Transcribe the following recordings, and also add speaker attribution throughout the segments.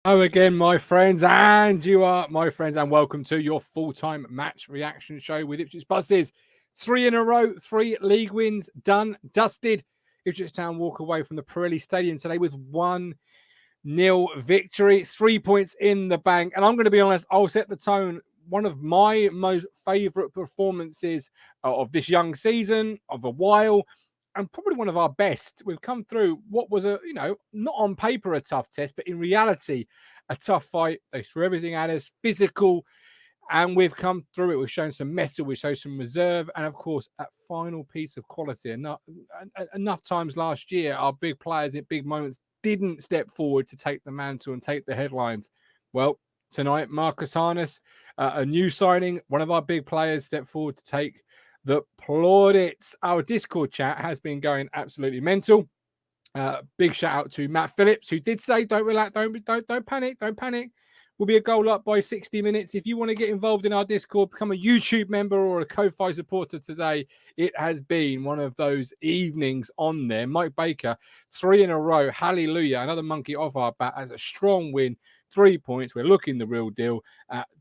Speaker 1: Hello again, my friends, and you are my friends, and welcome to your full-time match reaction show with Ipswich Buses. 3 in a row, 3 league wins, done, dusted. Ipswich Town walk away from the Pirelli Stadium today with 1-0 victory, 3 points in the bank. And I'm going to be honest, I'll set the tone. One of my most favourite performances of this young season, of a while, and probably one of our best. We've come through what was not on paper a tough test, but in reality, a tough fight. They threw everything at us, physical, and we've come through it. We've shown some mettle, we've shown some reserve, and of course, that final piece of quality. Enough times last year, our big players at big moments didn't step forward to take the mantle and take the headlines. Well, tonight, Marcus Harness, a new signing, one of our big players, stepped forward to take the plaudits. Our Discord chat has been going absolutely mental. Big shout out to Matt Phillips, who did say, "Don't relax, don't panic, don't panic. We'll be a goal up by 60 minutes. If you want to get involved in our Discord, become a YouTube member or a Ko-Fi supporter today." It has been one of those evenings on there. Mike Baker, 3 in a row. Hallelujah. Another monkey off our bat as a strong win. 3 points. We're looking the real deal.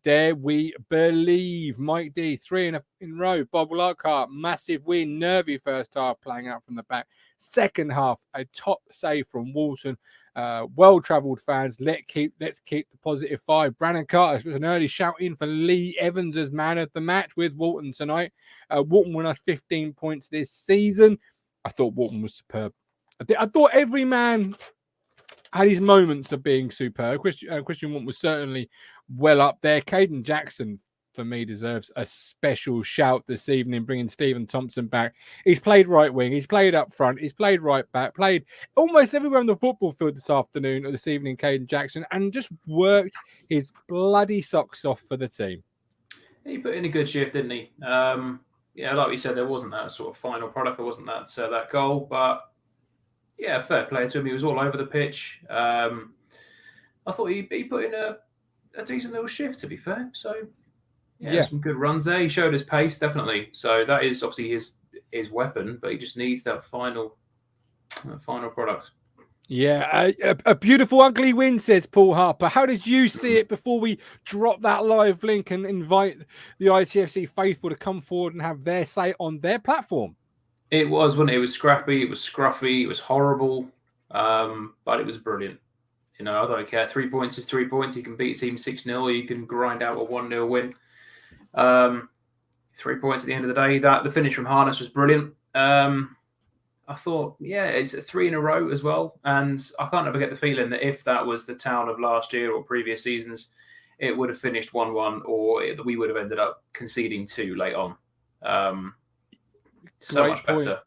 Speaker 1: Dare we believe? Mike D, 3 in a row. Bob Lockhart, massive win. Nervy first half, playing out from the back. Second half, a top save from Walton. Well-travelled fans. Let's keep the positive 5. Brandon Carter was an early shout in for Lee Evans as man of the match with Walton tonight. Walton won us 15 points this season. I thought Walton was superb. I thought every man had his moments of being superb. Christian Walton was certainly well up there. Caden Jackson, for me, deserves a special shout this evening, bringing Stephen Thompson back. He's played right wing, he's played up front, he's played right back, played almost everywhere on the football field this afternoon or this evening, Caden Jackson, and just worked his bloody socks off for the team.
Speaker 2: He put in a good shift, didn't he? Like we said, there wasn't that sort of final product, there wasn't that goal, but yeah, fair play to him. He was all over the pitch. I thought he put in a decent little shift, to be fair. So yeah, some good runs there. He showed his pace, definitely. So that is obviously his weapon, but he just needs that final product.
Speaker 1: Yeah, a beautiful ugly win, says Paul Harper. How did you see it before we drop that live link and invite the ITFC faithful to come forward and have their say on their platform?
Speaker 2: It was, wasn't it? It was scrappy, it was scruffy, it was horrible, but it was brilliant. I don't care. 3 points is 3 points. You can beat a team 6-0, or you can grind out a 1-0 win. 3 points at the end of the day. The finish from Harness was brilliant. I thought, it's a 3 in a row as well. And I can't ever get the feeling that if that was the Town of last year or previous seasons, it would have finished 1-1, or we would have ended up conceding 2 late on. So much better.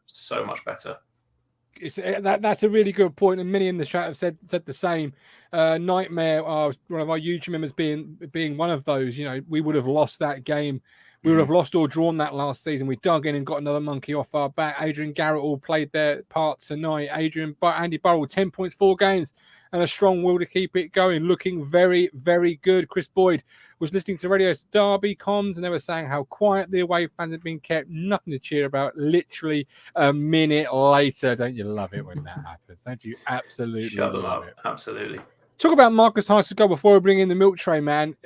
Speaker 1: That's a really good point, and many in the chat have said the same. Nightmare, one of our YouTube members, being one of those. We would have lost that game. We would have lost or drawn that last season. We dug in and got another monkey off our back. Adrian Garrett all played their part tonight. Andy Burrell, 10 points, 4 games, and a strong will to keep it going. Looking very, very good. Chris Boyd was listening to Radio Derby comms, and they were saying how quiet the away fans had been kept. Nothing to cheer about. Literally a minute later. Don't you love it when that happens? Don't you absolutely
Speaker 2: shut them
Speaker 1: love
Speaker 2: up?
Speaker 1: It?
Speaker 2: Absolutely.
Speaker 1: Talk about Marcus Harness go before we bring in the milk tray, man.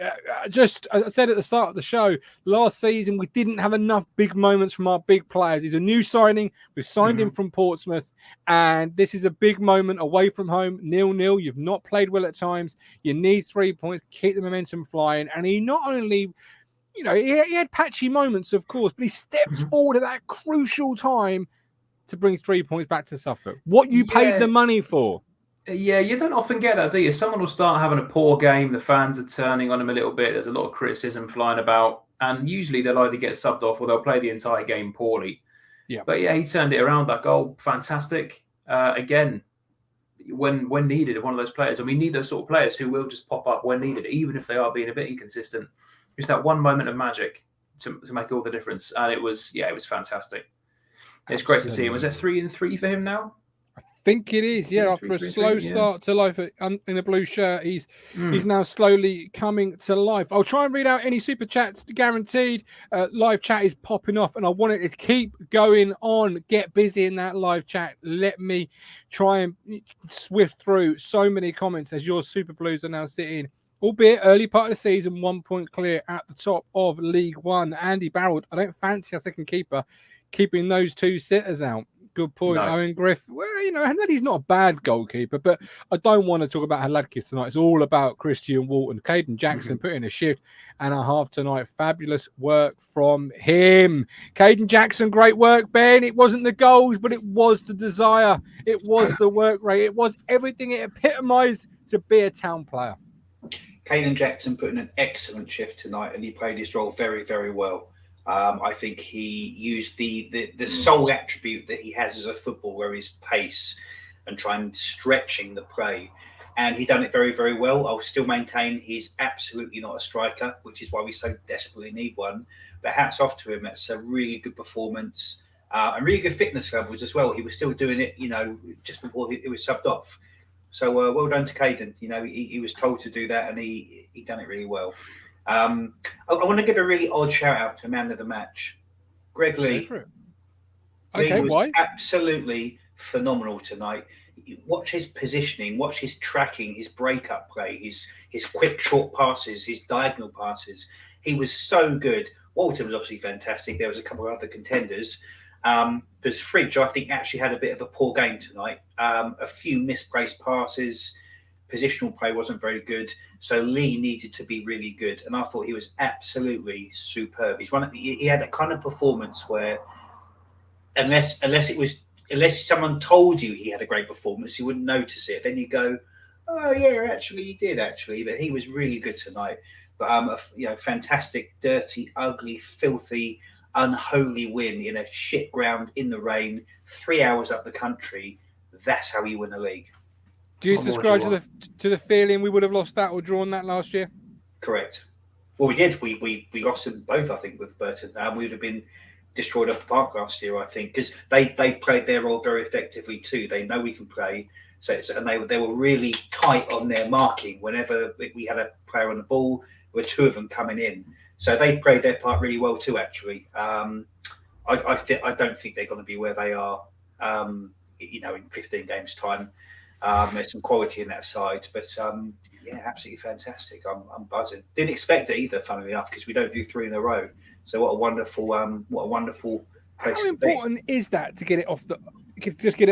Speaker 1: Just, as I said at the start of the show, last season we didn't have enough big moments from our big players. He's a new signing. We've signed him from Portsmouth, and this is a big moment away from home. 0-0. You've not played well at times. You need 3 points. Keep the momentum flying. And he not only, he had patchy moments, of course, but he steps forward at that crucial time to bring 3 points back to Suffolk. What you paid the money for.
Speaker 2: Yeah, you don't often get that, do you? Someone will start having a poor game, the fans are turning on him a little bit, there's a lot of criticism flying about, and usually they'll either get subbed off or they'll play the entire game poorly.
Speaker 1: Yeah.
Speaker 2: But yeah, he turned it around. That goal, fantastic. Again, when needed, one of those players, and we need those sort of players who will just pop up when needed, even if they are being a bit inconsistent. Just that one moment of magic to make all the difference, and it was fantastic. It's great to see him. Was it 3-3 for him now?
Speaker 1: think it is, yeah. After a slow start to life in a blue shirt, he's now slowly coming to life. I'll try and read out any super chats, guaranteed. Live chat is popping off, and I want it to keep going on. Get busy in that live chat. Let me try and swift through so many comments as your Super Blues are now sitting, albeit early part of the season, 1 point clear at the top of League One. Andy Barrett, I don't fancy a second keeper, keeping those two sitters out. Good point. No. Owen Griff. Well, you know, Hadladi's not a bad goalkeeper, but I don't want to talk about Hadladi tonight. It's all about Christian Walton. Caden Jackson put in a shift and a half tonight. Fabulous work from him. Caden Jackson, great work, Ben. It wasn't the goals, but it was the desire. It was the work rate. It was everything it epitomised to be a Town player.
Speaker 3: Caden Jackson put in an excellent shift tonight, and he played his role very, very well. I think he used the sole attribute that he has as a footballer, is pace and trying stretching the play. And he done it very, very well. I'll still maintain he's absolutely not a striker, which is why we so desperately need one. But hats off to him. That's a really good performance and really good fitness levels as well. He was still doing it, you know, just before he was subbed off. So well done to Caden. You know, he was told to do that, and he done it really well. I want to give a really odd shout out to man of the match, Greg Lee.
Speaker 1: Okay,
Speaker 3: Lee was
Speaker 1: why?
Speaker 3: Absolutely phenomenal tonight. Watch his positioning, watch his tracking, his break-up play, his quick short passes, his diagonal passes. He was so good. Walton was obviously fantastic. There was a couple of other contenders. Because Fridge, I think, actually had a bit of a poor game tonight. A few misplaced passes. Positional play wasn't very good, so Lee needed to be really good, and I thought he was absolutely superb. He had that kind of performance where, unless someone told you he had a great performance, you wouldn't notice it. Then you go, oh yeah, actually he did actually, but he was really good tonight. But fantastic, dirty, ugly, filthy, unholy win in a shit ground in the rain, 3 hours up the country. That's how you win a league.
Speaker 1: Do you subscribe to the feeling we would have lost that or drawn that last year?
Speaker 3: Correct. Well, we did. We lost them both, I think, with Burton. We would have been destroyed off the park last year, I think, because they played their role very effectively too. They know we can play, and they were really tight on their marking. Whenever we had a player on the ball, there were two of them coming in, so they played their part really well too. Actually, I don't think they're going to be where they are, in 15 games time. There's some quality in that side, but absolutely fantastic. I'm buzzing. Didn't expect it either, funnily enough, because we don't do 3 in a row. So what a wonderful place.
Speaker 1: How important is that to get it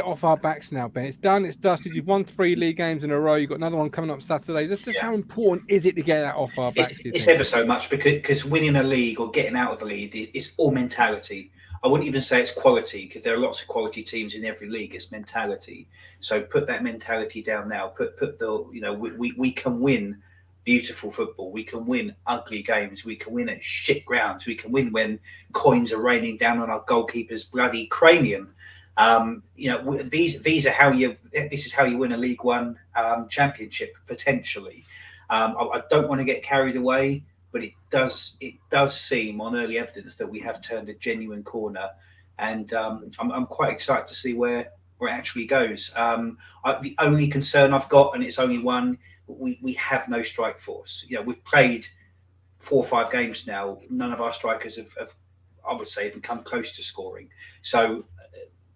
Speaker 1: off our backs now, Ben? It's done. It's dusted. You've won 3 league games in a row. You've got another one coming up Saturday. That's just how important is it to get that off our backs?
Speaker 3: It's ever so much, because winning a league or getting out of a league is all mentality. I wouldn't even say it's quality, because there are lots of quality teams in every league. It's mentality. So put that mentality down now. We can win beautiful football. We can win ugly games. We can win at shit grounds. We can win when coins are raining down on our goalkeeper's bloody cranium. This is how you win a League One championship potentially. I don't want to get carried away, but it does seem on early evidence that we have turned a genuine corner, and I'm quite excited to see where it actually goes. The only concern I've got, and it's only one, we have no strike force. We've played 4 or 5 games now. None of our strikers have I would say, even come close to scoring. So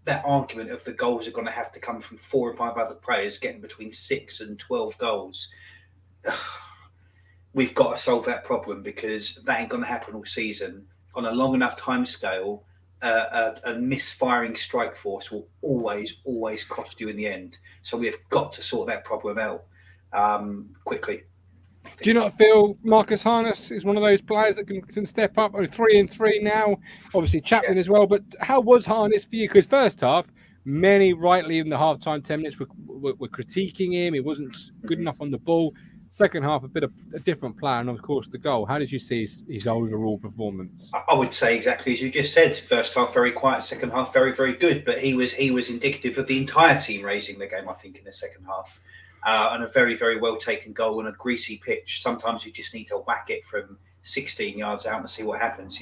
Speaker 3: that argument of the goals are going to have to come from 4 or 5 other players getting between 6 and 12 goals. We've got to solve that problem, because that ain't going to happen all season. On a long enough time scale, a misfiring strike force will always cost you in the end. So we have got to sort that problem out quickly.
Speaker 1: Do you not feel Marcus Harness is one of those players that can step up? 3-3 now, obviously Chaplin as well. But how was Harness for you? Because first half, many rightly in the half-time 10 minutes were critiquing him. He wasn't good enough on the ball. Second half, a bit of a different player, and of course the goal. How did you see his overall performance?
Speaker 3: I would say exactly as you just said. First half very quiet, second half very, very good. But he was indicative of the entire team raising the game, I think, in the second half. And a very, very well taken goal on a greasy pitch. Sometimes you just need to whack it from 16 yards out and see what happens,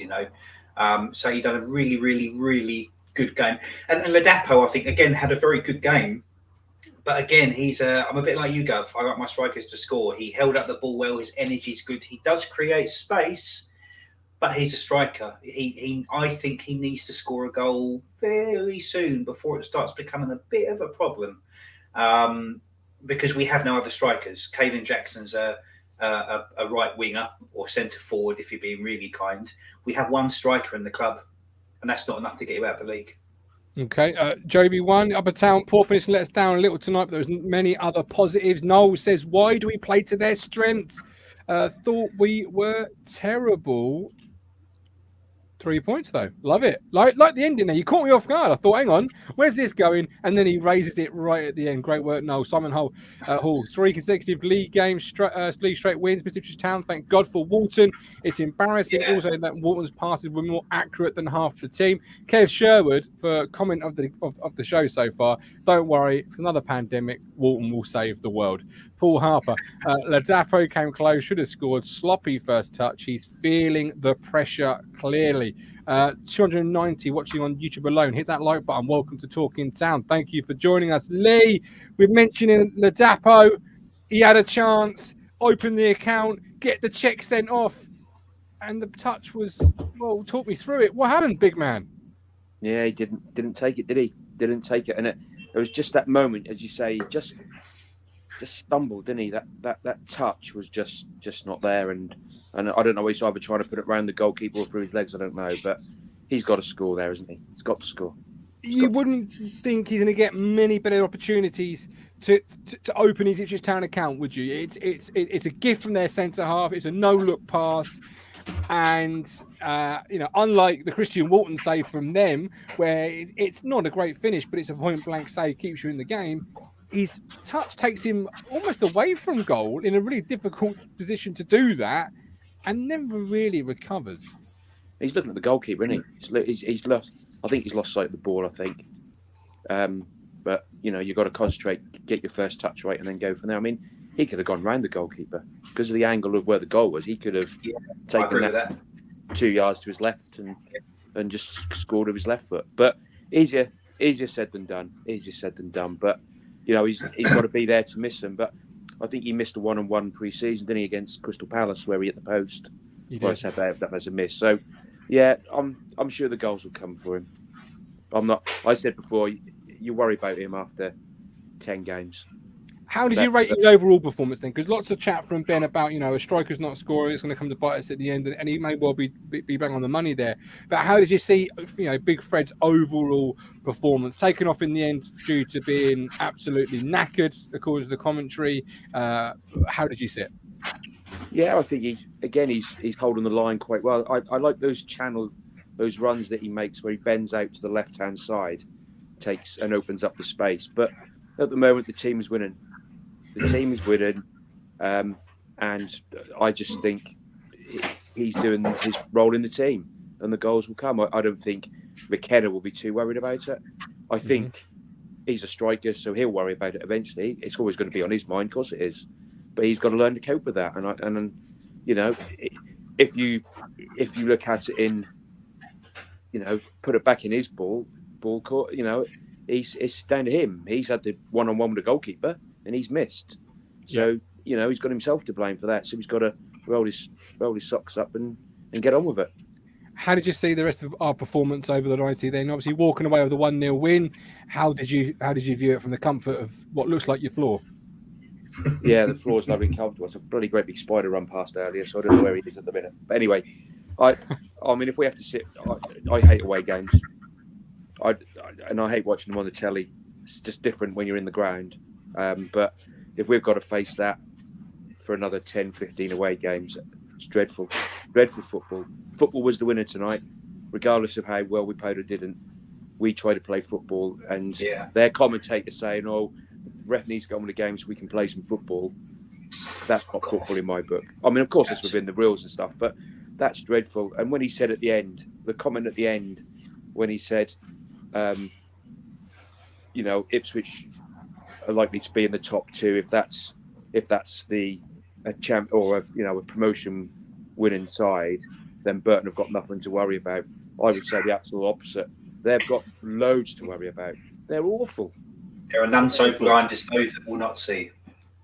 Speaker 3: So he done a really, really, really good game. And Ladapo, I think, again, had a very good game. But again, I'm a bit like you, Gov. I like my strikers to score. He held up the ball well. His energy's good. He does create space, but he's a striker. I think he needs to score a goal very soon before it starts becoming a bit of a problem, because we have no other strikers. Caelan Jackson's a right winger or centre forward, if you're being really kind. We have one striker in the club, and that's not enough to get you out of the league.
Speaker 1: Okay, Joby 1, Upper Town, poor finish let us down a little tonight, but there was many other positives. Noel says, why do we play to their strengths? Thought we were terrible. 3 points though, love it. Like the ending there, you caught me off guard. I thought, hang on, where's this going? And then he raises it right at the end. Great work, Noel. Simon Hall, 3 consecutive league games, league straight wins. Ipswich Town, thank God for Walton. It's embarrassing also that Walton's passes were more accurate than half the team. Kev Sherwood, for comment of the show so far, don't worry, it's another pandemic. Walton will save the world. Paul Harper, Ladapo came close, should have scored. Sloppy first touch. He's feeling the pressure clearly. 290 watching on YouTube alone. Hit that like button. Welcome to Talking Town. Thank you for joining us. Lee, we're mentioning Ladapo. He had a chance, open the account, get the check sent off, and the touch was, well, talk me through it. What happened, big man?
Speaker 4: Yeah, he didn't take it, did he? Didn't take it, and it was just that moment, as you say, just stumbled, didn't he? That touch was just not there, and I don't know. He's either trying to put it around the goalkeeper or through his legs. I don't know, but he's got to score there, isn't he? He's got to score.
Speaker 1: You wouldn't think he's going to get many better opportunities to open his Ipswich Town account, would you? It's a gift from their centre half. It's a no-look pass. And, unlike the Christian Walton save from them, where it's not a great finish, but it's a point-blank save, keeps you in the game, his touch takes him almost away from goal in a really difficult position to do that and never really recovers.
Speaker 4: He's looking at the goalkeeper, isn't he? He's lost. I think he's lost sight of the ball, I think. But, you've got to concentrate, get your first touch right, and then go from there. I mean, he could have gone round the goalkeeper because of the angle of where the goal was. He could have taken that 2 yards to his left and just scored with his left foot. But easier said than done. Easier said than done. But, he's got to be there to miss them. But I think he missed a 1-on-1 pre-season, didn't he, against Crystal Palace, where he hit the post. Well, I said that as a miss. So, yeah, I'm sure the goals will come for him. I said before, you worry about him after 10 games.
Speaker 1: How did you rate his overall performance then? Because lots of chat from Ben about, a striker's not scoring, it's going to come to bite us at the end, and he may well be bang on the money there. But how did you see, Big Fred's overall performance taken off in the end due to being absolutely knackered, according to the commentary? How did you see it?
Speaker 4: Yeah, I think he's holding the line quite well. I like those runs that he makes where he bends out to the left-hand side, takes and opens up the space. But at the moment, the team is winning. The team is winning, and I just think he's doing his role in the team, and the goals will come. I don't think McKenna will be too worried about it. I think he's a striker, so he'll worry about it eventually. It's always going to be on his mind, of course it is, but he's got to learn to cope with that. And if you look at it in, put it back in his ball court, it's down to him. He's had the one-on-one with the goalkeeper, and he's missed. So, he's got himself to blame for that. So he's got to roll his socks up and get on with it.
Speaker 1: How did you see the rest of our performance over the 90 then? Obviously, walking away with a 1-0 win. How did you view it from the comfort of what looks like your floor?
Speaker 4: Yeah, the floor's lovely and comfortable. It's a bloody great big spider run past earlier, so I don't know where he is at the minute. But anyway, I mean, if we have to sit, I hate away games. I hate watching them on the telly. It's just different when you're in the ground. But if we've got to face that for another 10, 15 away games, it's dreadful. Dreadful football. Football was the winner tonight, regardless of how well we played or didn't. We tried to play football, and their commentators saying, "Oh, ref needs to go on with the game so we can play some football." That's not football in my book. I mean, of course, it's within the rules and stuff, but that's dreadful. And when he said at the end, the comment at the end, when he said, Ipswich are likely to be in the top 2 if that's a champ or a promotion winning side, then Burton have got nothing to worry about. I would say the absolute opposite. They've got loads to worry about. They're awful.
Speaker 3: There are none so blind as those that will not see.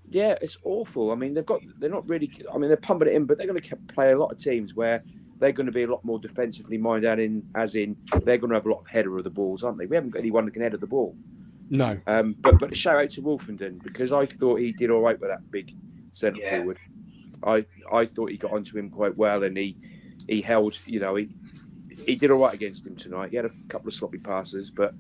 Speaker 4: Yeah, it's awful. I mean, they're not really. I mean, they're pumping it in, but they're going to play a lot of teams where they're going to be a lot more defensively minded. As in, they're going to have a lot of header of the balls, aren't they? We haven't got anyone that can header the ball.
Speaker 1: No.
Speaker 4: But a shout out to Wolfenden, because I thought he did all right with that big centre forward. I thought he got onto him quite well, and he held. You know, he did all right against him tonight. He had a couple of sloppy passes, but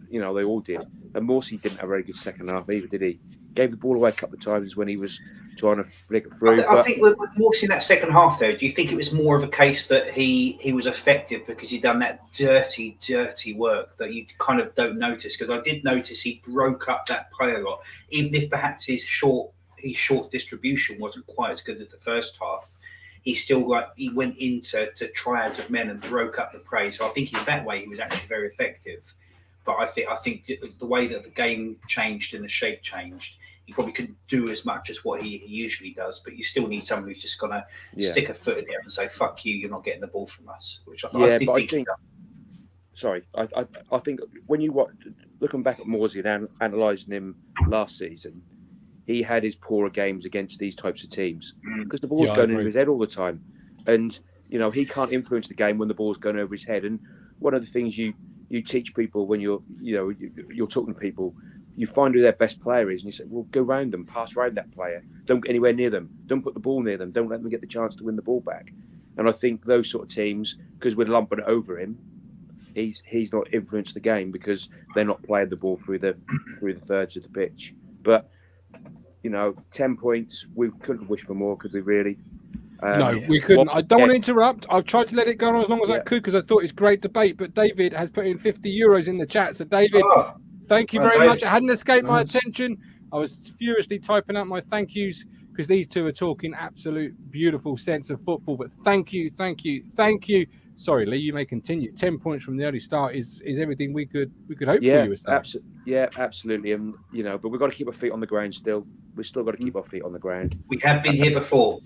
Speaker 4: you know, they all did. And Morsey didn't have a very good second half either, did he? Gave the ball away a couple of times when he was trying to flick it through.
Speaker 3: I think with Morsey in that second half, though, do you think it was more of a case that he was effective because he'd done that dirty work that you kind of don't notice? Because I did notice he broke up that play a lot, even if perhaps his short distribution wasn't quite as good as the first half. He still he went into triads of men and broke up the prey. So I think in that way he was actually very effective. But I think the way that the game changed and the shape changed, he probably couldn't do as much as what he usually does. But you still need someone who's just going to stick a foot in there and say, "Fuck you, you're not getting the ball from us." Which I think.
Speaker 4: Sorry, I think when you looking back at Morsey and analysing him last season, he had his poorer games against these types of teams because the ball's going over his head all the time, and you know he can't influence the game when the ball's going over his head. And one of the things you teach people when you're talking to people, you find who their best player is, and you say, well, go round them, pass round that player. Don't get anywhere near them. Don't put the ball near them. Don't let them get the chance to win the ball back. And I think those sort of teams, because we're lumping it over him, he's not influenced the game because they're not playing the ball through the thirds of the pitch. But you know, 10 points, we couldn't wish for more, could we really?
Speaker 1: No, we couldn't. I don't want to interrupt. I've tried to let it go on as long as I could because I thought it's great debate. But David has put in €50 in the chat. So, David, thank you very much. It hadn't escaped my attention. I was furiously typing out my thank yous because these two are talking absolute beautiful sense of football. But thank you. Sorry, Lee, you may continue. 10 points from the early start is everything we could hope for you.
Speaker 4: Absolutely. And you know, but we've got to keep our feet on the ground still. We've still got to keep our feet on the ground.
Speaker 3: We have been here before.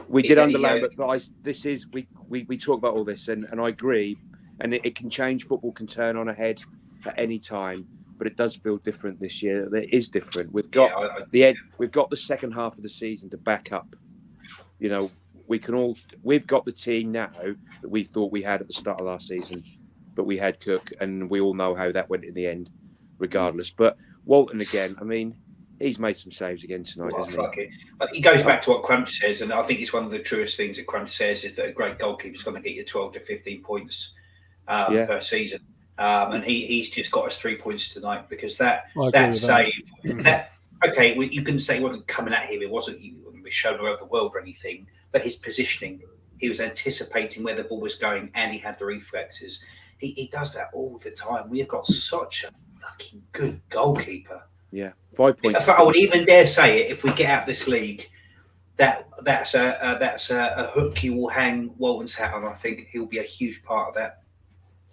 Speaker 3: We
Speaker 4: did underline, but guys, this is we talk about all this, and I agree, and it can change. Football can turn on a head at any time, but it does feel different this year. It is different. We've got we've got the second half of the season to back up. You know, we've got the team now that we thought we had at the start of last season, but we had Cook, and we all know how that went in the end, regardless. But Walton again, I mean, he's made some saves again tonight, hasn't he?
Speaker 3: He goes back to what Crunch says, and I think it's one of the truest things that Crunch says is that a great goalkeeper is going to get you 12 to 15 points per season. And he's just got us 3 points tonight because that save, you couldn't say he wasn't coming at him. It wasn't shown around the world or anything, but his positioning, he was anticipating where the ball was going and he had the reflexes. He does that all the time. We have got such a fucking good goalkeeper.
Speaker 4: Yeah, 5 points.
Speaker 3: I would even dare say it, if we get out this league, that's a hook you will hang Walton's hat on. I think he'll be a huge part of that.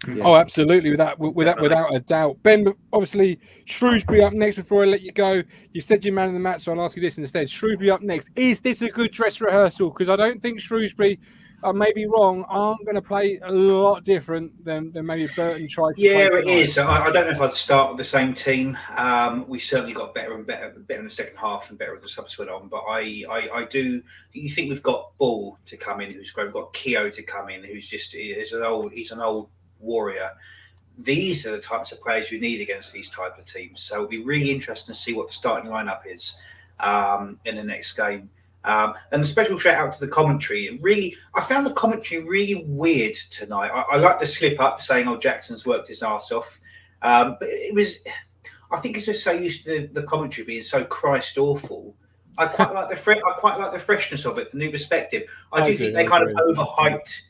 Speaker 1: Yeah. Oh, absolutely, without a doubt. Ben, obviously, Shrewsbury up next. Before I let you go, you said you're man of the match, so I'll ask you this instead. Shrewsbury up next. Is this a good dress rehearsal? Because I don't think Shrewsbury, I may be wrong, aren't going to play a lot different than maybe Burton tried to play.
Speaker 3: Yeah, it is. I don't know if I'd start with the same team. We certainly got better in the second half and better as the subs went on. But I do. You think we've got Ball to come in, who's great. We've got Keogh to come in, who's just he's an old warrior. These are the types of players you need against these type of teams. So it'll be really interesting to see what the starting lineup is in the next game. And a special shout out to the commentary. I found the commentary really weird tonight. I like the slip up saying, "Oh, Jackson's worked his arse off," but it was. I think it's just so used to the commentary being so Christ awful. I quite like the freshness of it, the new perspective. I do think they kind of overhyped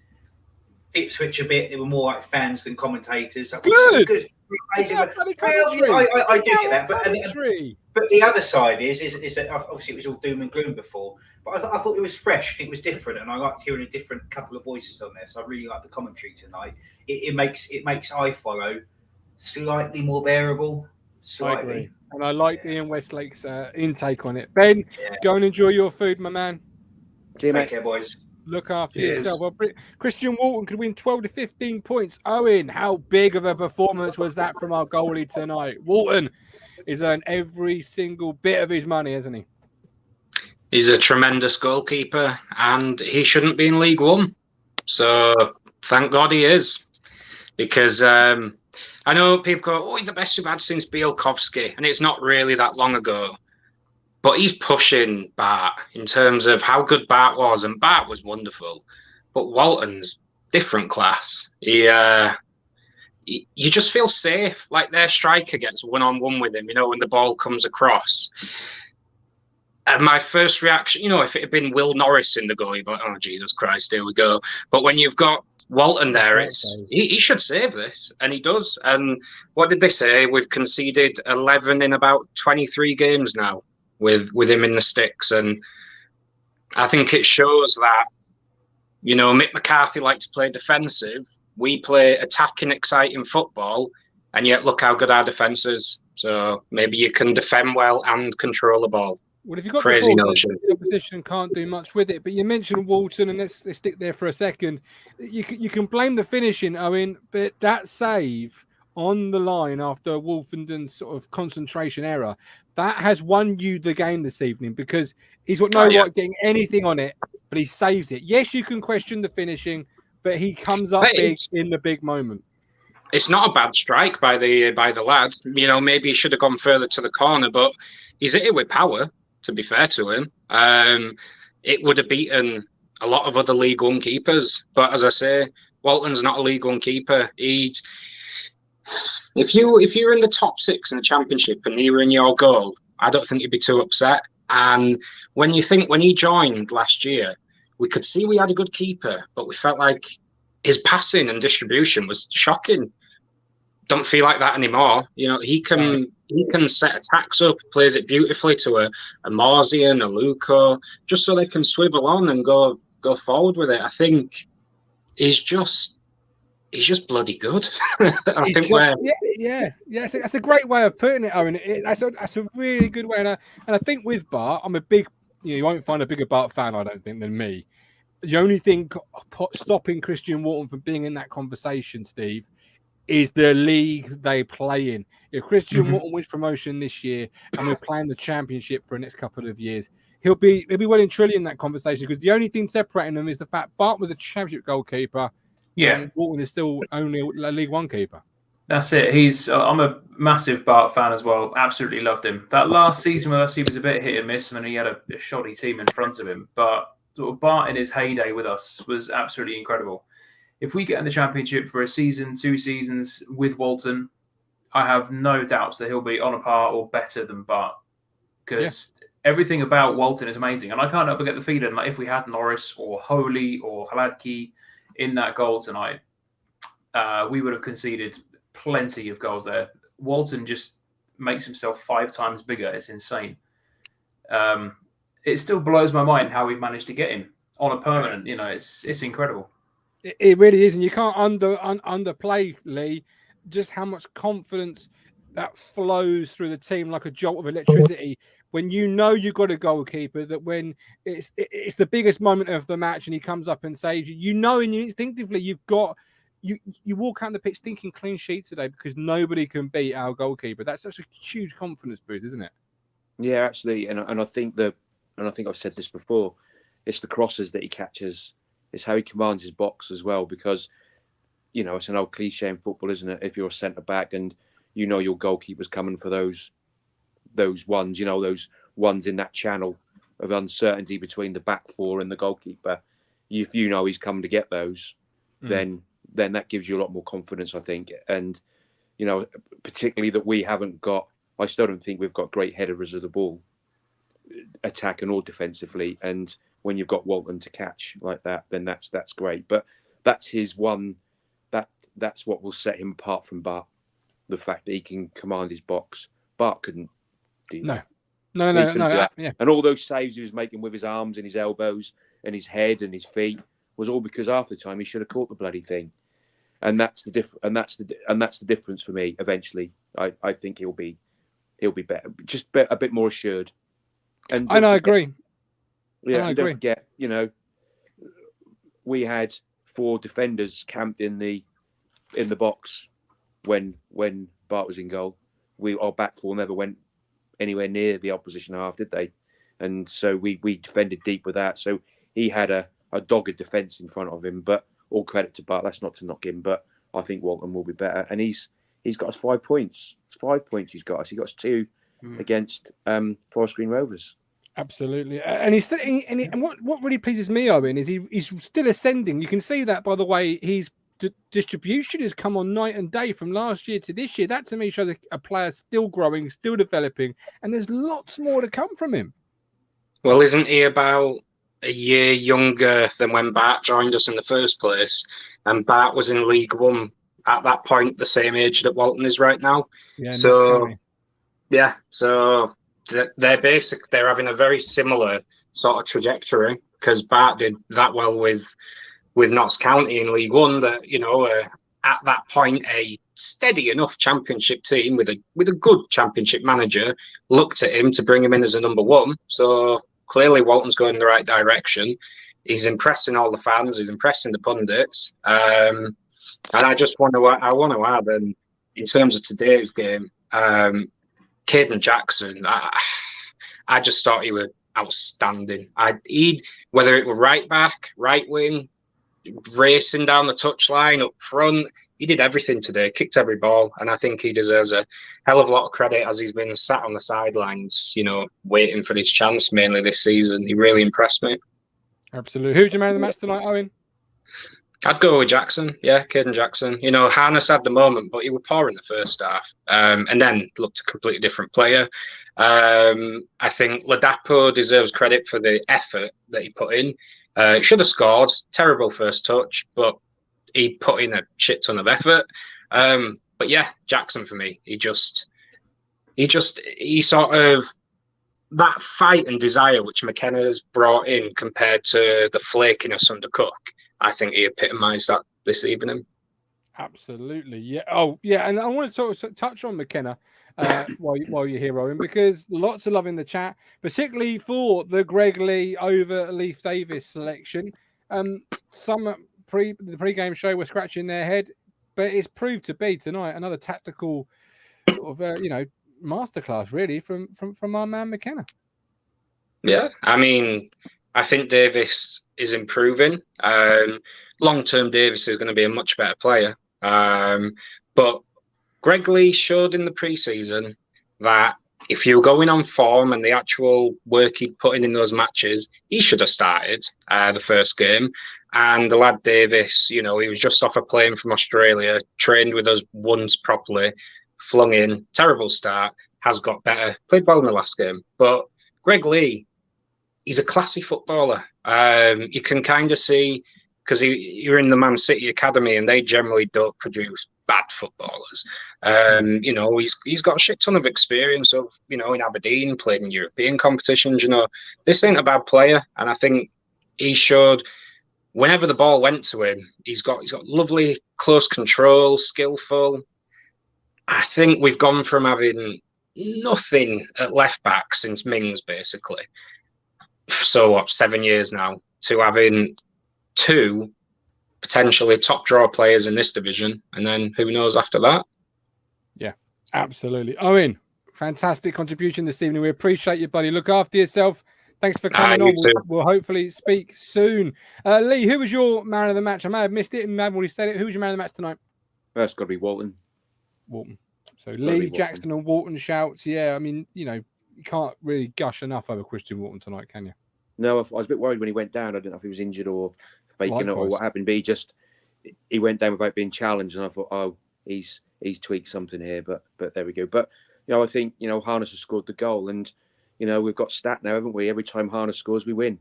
Speaker 3: Ipswich a bit. They were more like fans than commentators.
Speaker 1: Good.
Speaker 3: I do get that, but the other side is that obviously it was all doom and gloom before. But I thought it was fresh, it was different, and I liked hearing a different couple of voices on there. So I really like the commentary tonight. It makes iFollow slightly more bearable. Slightly.
Speaker 1: I agree. And I like Ian Westlake's intake on it. Ben, go and enjoy your food, my man.
Speaker 4: See you, mate.
Speaker 3: Take care, boys.
Speaker 1: Look after
Speaker 2: Cheers.
Speaker 1: yourself. Well, Christian Walton could win 12 to 15 points. Owen, how big of a performance was that from our goalie tonight? Walton is earned every single bit of his money, hasn't he?
Speaker 5: He's a tremendous goalkeeper, and he shouldn't be in League One. So thank God he is, because I know people go, "Oh, he's the best we've had since Bielkowski," and it's not really that long ago. But he's pushing Bart in terms of how good Bart was, and Bart was wonderful. But Walton's different class. You just feel safe, like their striker gets one-on-one with him, when the ball comes across. And my first reaction, if it had been Will Norris in the goal, you'd be like, oh, Jesus Christ, here we go. But when you've got Walton there, he should save this, and he does. And what did they say? We've conceded 11 in about 23 games now with him in the sticks. And I think it shows that, Mick McCarthy likes to play defensive. We play attacking, exciting football, and yet look how good our defence is. So maybe you can defend well and control the ball.
Speaker 1: Well, if you've got
Speaker 5: Crazy
Speaker 1: the ball,
Speaker 5: notion.
Speaker 1: the opposition can't do much with it. But you mentioned Walton, and let's stick there for a second. You can blame the finishing, Owen, but that save on the line after Wolfenden's sort of concentration error, that has won you the game this evening, because he's got no right getting anything on it, but he saves it. Yes, you can question the finishing, but he comes up big in the big moment.
Speaker 5: It's not a bad strike by the lad. Maybe he should have gone further to the corner, but he's hit it with power, to be fair to him. It would have beaten a lot of other League One keepers. But as I say, Walton's not a League One keeper. If you're in the top 6 in the Championship and he were in your goal, I don't think you'd be too upset. And when he joined last year, we could see we had a good keeper, but we felt like his passing and distribution was shocking. Don't feel like that anymore. He can set attacks up, plays it beautifully to a Marzian, a Luco, just so they can swivel on and go forward with it. I think he's just bloody good.
Speaker 1: That's a great way of putting it, Owen. That's a really good way. And I think with Bart, I'm a big, you won't find a bigger Bart fan, I don't think, than me. The only thing stopping Christian Walton from being in that conversation, Steve, is the league they play in. If Christian Walton wins promotion this year and we're playing the Championship for the next couple of years, he'll be well and truly in that conversation, because the only thing separating them is the fact Bart was a Championship goalkeeper.
Speaker 2: Yeah,
Speaker 1: and Walton is still only a League One keeper.
Speaker 2: That's it. I'm a massive Bart fan as well. Absolutely loved him. That last season with us, he was a bit hit and miss, and he had a shoddy team in front of him. But sort of Bart in his heyday with us was absolutely incredible. If we get in the Championship for a season, 2 seasons with Walton, I have no doubts that he'll be on a par or better than Bart, because everything about Walton is amazing. And I can't help but get the feeling like if we had Norris or Holy or Hladky in that goal tonight, we would have conceded plenty of goals there. Walton just makes himself 5 times bigger. It's insane. It still blows my mind how we've managed to get him on a permanent. It's incredible.
Speaker 1: It really is, and you can't underplay, Lee, just how much confidence that flows through the team like a jolt of electricity. When you've got a goalkeeper, that when it's the biggest moment of the match and he comes up and saves you, and you instinctively you walk out the pitch thinking clean sheet today, because nobody can beat our goalkeeper. That's such a huge confidence boost, isn't it?
Speaker 4: Yeah, absolutely. And I think I've said this before, it's the crosses that he catches. It's how he commands his box as well, because, it's an old cliche in football, isn't it? If you're a centre-back and your goalkeeper's coming for those ones, those ones in that channel of uncertainty between the back 4 and the goalkeeper, if he's coming to get those, then that gives you a lot more confidence, I think. And, particularly that we haven't got, I still don't think we've got great headers of the ball, attacking or defensively. And when you've got Walton to catch like that, then that's great. But that's his one, that's what will set him apart from Bart, the fact that he can command his box. Bart couldn't do that.
Speaker 1: No.
Speaker 4: And all those saves he was making with his arms and his elbows and his head and his feet was all because half the time he should have caught the bloody thing. And that's the difference for me. Eventually, I think he'll be better, just a bit more assured. And I agree. Yeah, and don't forget, we had 4 defenders camped in the box when Bart was in goal. Our back 4 never went anywhere near the opposition half, did they? And so we defended deep with that. So he had a dogged defence in front of him. But all credit to Bart. That's not to knock him, but I think Walton will be better. And he's got us 5 points. It's 5 points he's got us. He got us 2 against Forest Green Rovers.
Speaker 1: Absolutely, and he's and what really pleases me, Owen, is he's still ascending. You can see that by the way his distribution has come on night and day from last year to this year. That to me shows a player still growing, still developing, and there's lots more to come from him.
Speaker 5: Well, isn't he about a year younger than when Bart joined us in the first place? And Bart was in League One at that point, the same age that Walton is right now.
Speaker 1: Yeah,
Speaker 5: so they're having a very similar sort of trajectory, because Bart did that well with Notts County in League One, that at that point a steady enough championship team with a good championship manager looked at him to bring him in as a number 1. So clearly Walton's going in the right direction. He's impressing all the fans. He's impressing the pundits. And I want to add, and in terms of today's game, Caden Jackson, I just thought he was outstanding. Whether it were right back, right wing, racing down the touchline, up front, he did everything today, kicked every ball, and I think he deserves a hell of a lot of credit, as he's been sat on the sidelines, waiting for his chance mainly this season. He really impressed me.
Speaker 1: Absolutely. Who's your man of the match tonight, Owen?
Speaker 5: I'd go with Jackson. Yeah, Caden Jackson. Harness had the moment, but he was poor in the first half, and then looked a completely different player. I think Ladapo deserves credit for the effort that he put in. He should have scored. Terrible first touch, but he put in a shit ton of effort. But yeah, Jackson for me. He sort of, that fight and desire which McKenna's brought in compared to the flakiness under Cook, I think he epitomised that this evening.
Speaker 1: Absolutely, yeah. Oh, yeah, and I want to touch on McKenna while you're here, Owen, because lots of love in the chat, particularly for the Greg Lee over Leif Davis selection. Some the pre-game show were scratching their head, but it's proved to be tonight another tactical sort of masterclass, really, from our man McKenna.
Speaker 5: Yeah, I mean, I think Davis is improving. Long-term, Davis is going to be a much better player. But Greg Lee showed in the pre-season that if you're going on form and the actual work he'd put in those matches, he should have started the first game. And the lad Davis, he was just off a plane from Australia, trained with us once properly, flung in, terrible start, has got better, played well in the last game. But Greg Lee, he's a classy footballer. You can kind of see, because you're in the Man City Academy and they generally don't produce bad footballers. He's got a shit ton of experience of, in Aberdeen, played in European competitions. This ain't a bad player. And I think he showed whenever the ball went to him, he's got lovely close control, skillful. I think we've gone from having nothing at left back since Mings, basically. So 7 years now, to having 2 potentially top draw players in this division, and then who knows after that.
Speaker 1: Yeah, absolutely. Owen, fantastic contribution this evening. We appreciate you, buddy. Look after yourself. Thanks for coming on. We'll hopefully speak soon. Lee, who was your man of the match? I may have missed it and I have already said it. Who was your man of the match tonight?
Speaker 4: That's got to be Walton.
Speaker 1: So Lee, Jackson and Walton shouts. Yeah, I mean, you can't really gush enough over Christian Walton tonight, can you?
Speaker 4: No, I was a bit worried when he went down. I didn't know if he was injured or faking it or what happened. But he went down without being challenged, and I thought, oh, he's tweaked something here. But there we go. But I think Harness has scored the goal, and we've got stat now, haven't we? Every time Harness scores, we win.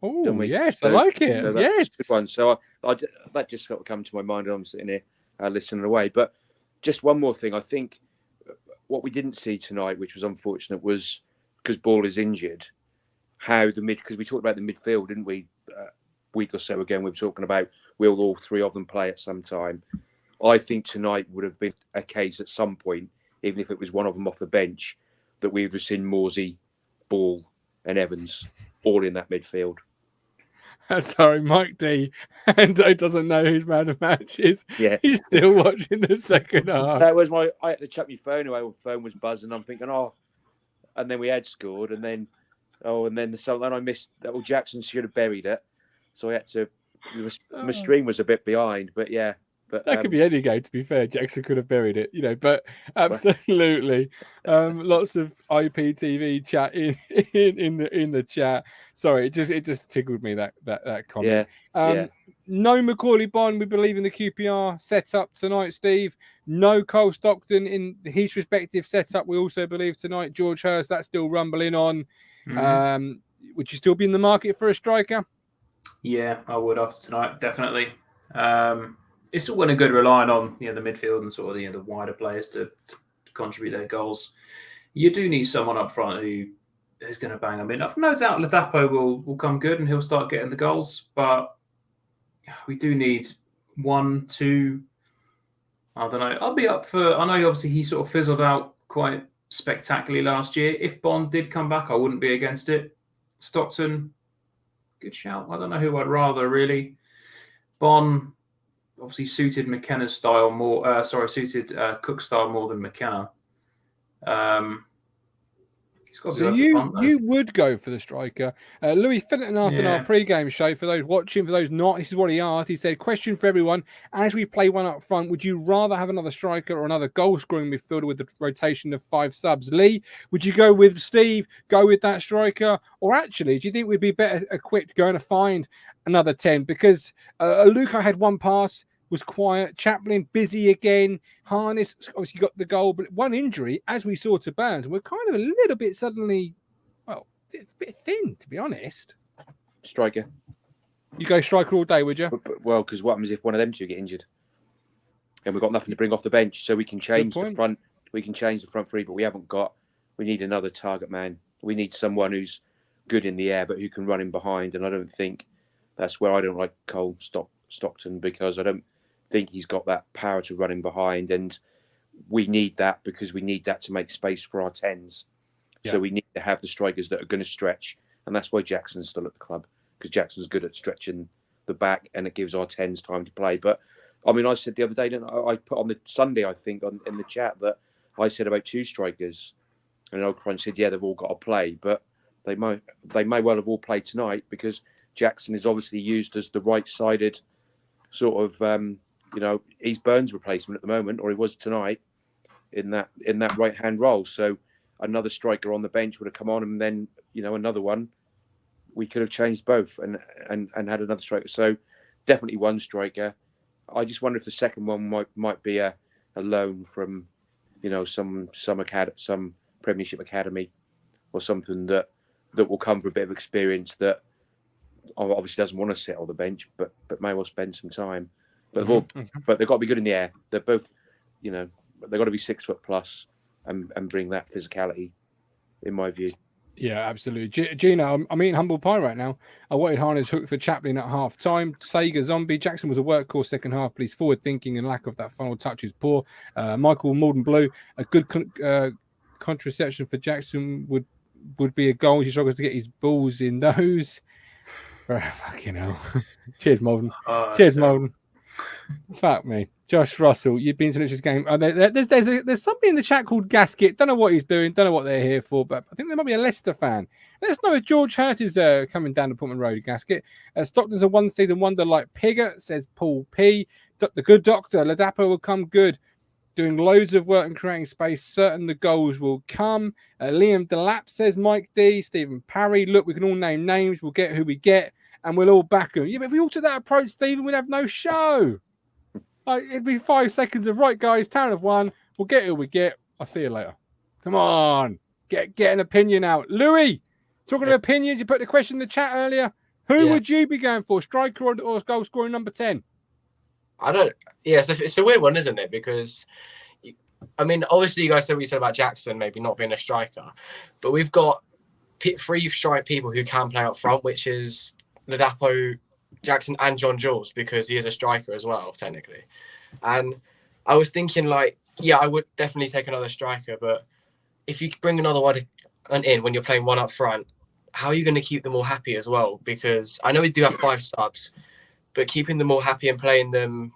Speaker 1: Oh yes, I like it.
Speaker 4: So
Speaker 1: yes,
Speaker 4: good one. So that just sort of come to my mind. I'm sitting here listening away. But just one more thing. I think what we didn't see tonight, which was unfortunate, was because Ball is injured. Because we talked about the midfield, didn't we? A week or so ago, we were talking about will all 3 of them play at some time. I think tonight would have been a case at some point, even if it was one of them off the bench, that we would have seen Morsey, Ball, and Evans all in that midfield.
Speaker 1: Sorry, Mike D. And doesn't know whose man of match is.
Speaker 4: Yeah.
Speaker 1: He's still watching the second half.
Speaker 4: That was I had to chuck my phone away. My phone was buzzing. I'm thinking, and then we had scored, and then I missed that. Well, Jackson should have buried it, so I had to. My stream was a bit behind, but yeah. But
Speaker 1: that could be any game, to be fair. Jackson could have buried it, but absolutely. Lots of IPTV chat in the chat. Sorry, it just tickled me that comment.
Speaker 4: Yeah.
Speaker 1: No Macaulay Bond, we believe in the QPR setup tonight, Steve. No Cole Stockton in his respective setup, we also believe tonight. George Hurst, that's still rumbling on.
Speaker 2: Mm-hmm.
Speaker 1: Would you still be in the market for a striker?
Speaker 2: Yeah, I would after tonight, definitely. It's all well and good relying on the midfield and sort of the wider players to contribute their goals. You do need someone up front who is going to bang them in. I've no doubt Ladapo will come good and he'll start getting the goals, but we do need 1, 2. I don't know. I'll be up for. I know obviously he sort of fizzled out quite spectacularly last year. If Bond did come back, I wouldn't be against it. Stockton, good shout. I don't know who I'd rather really. Bond obviously suited McKenna's style more. Suited Cook's style more than McKenna.
Speaker 1: So you would go for the striker. Louis Fenton asked in our pre-game show, for those watching, for those not, this is what he asked. He said, question for everyone, as we play one up front, would you rather have another striker or another goal-scoring midfielder with the rotation of 5 subs? Lee, would you go with Steve, go with that striker? Or actually, do you think we'd be better equipped going to find another 10? Because Luca had 1 pass, was quiet. Chaplin busy again. Harness obviously got the goal, but 1 injury, as we saw to Burns. We're kind of a little bit suddenly, a bit thin, to be honest.
Speaker 4: Striker.
Speaker 1: You go striker all day, would you?
Speaker 4: Well, because what happens if one of them 2 get injured? And we've got nothing to bring off the bench, so we can change the front. We can change the front 3, but we haven't got. We need another target man. We need someone who's good in the air, but who can run in behind. And I don't think that's where I don't like Cole Stockton, because I don't think he's got that power to run in behind, and we need that because we need that to make space for our 10s. Yeah. So we need to have the strikers that are going to stretch, and that's why Jackson's still at the club, because Jackson's good at stretching the back, and it gives our 10s time to play. But I mean, I said the other day, I put on the Sunday, I think, in the chat, that I said about 2 strikers, and Old Crunch said, yeah, they've all got to play, but they may well have all played tonight, because Jackson is obviously used as the right-sided sort of. He's Burns' replacement at the moment, or he was tonight in that right-hand role. So another striker on the bench would have come on, and then another one. We could have changed both and had another striker. So definitely 1 striker. I just wonder if the second one might be a loan from some Premiership academy or something that will come for a bit of experience that obviously doesn't want to sit on the bench, but may well spend some time. But they've got to be good in the air. They're both, they've got to be 6 foot plus and bring that physicality, in my view.
Speaker 1: Yeah, absolutely. Gina, I'm eating humble pie right now. I wanted Harness hook for Chaplin at half time. Sega Zombie. Jackson was a workhorse second half, but his forward thinking and lack of that final touch is poor. Michael Malden Blue, a good contraception for Jackson would be a goal. He struggles to get his balls in those. Fucking hell. Cheers, Malden. Cheers, Malden. Fuck me. Josh Russell, you've been to this game. There's somebody in the chat called Gasket. Don't know what he's doing. Don't know what they're here for, but I think there might be a Leicester fan. Let us know if George Hurt is coming down the Portman Road, Gasket. Stockton's a 1-season wonder like Pigger, says Paul P. The good doctor, Ladapo will come good. Doing loads of work and creating space. Certain the goals will come. Liam Delap says Mike D. Stephen Parry. Look, we can all name names. We'll get who we get, and we'll all back them. Yeah, but if we all took that approach, Stephen, we'd have no show. It'd be 5 seconds of right, guys. Town of 1. We'll get who we get. I'll see you later. Come on, get an opinion out, Louis. Talking of opinions, you put the question in the chat earlier. Who would you be going for, striker or goal scoring number 10?
Speaker 6: I don't. Yeah, it's a weird one, isn't it? Because I mean, obviously, you guys said what you said about Jackson maybe not being a striker, but we've got 3 strike people who can play up front, which is Ladapo, Jackson, and John Jules, because he is a striker as well, technically. And I was thinking, I would definitely take another striker, but if you bring another one in when you're playing 1 up front, how are you going to keep them all happy as well? Because I know we do have 5 subs, but keeping them all happy and putting them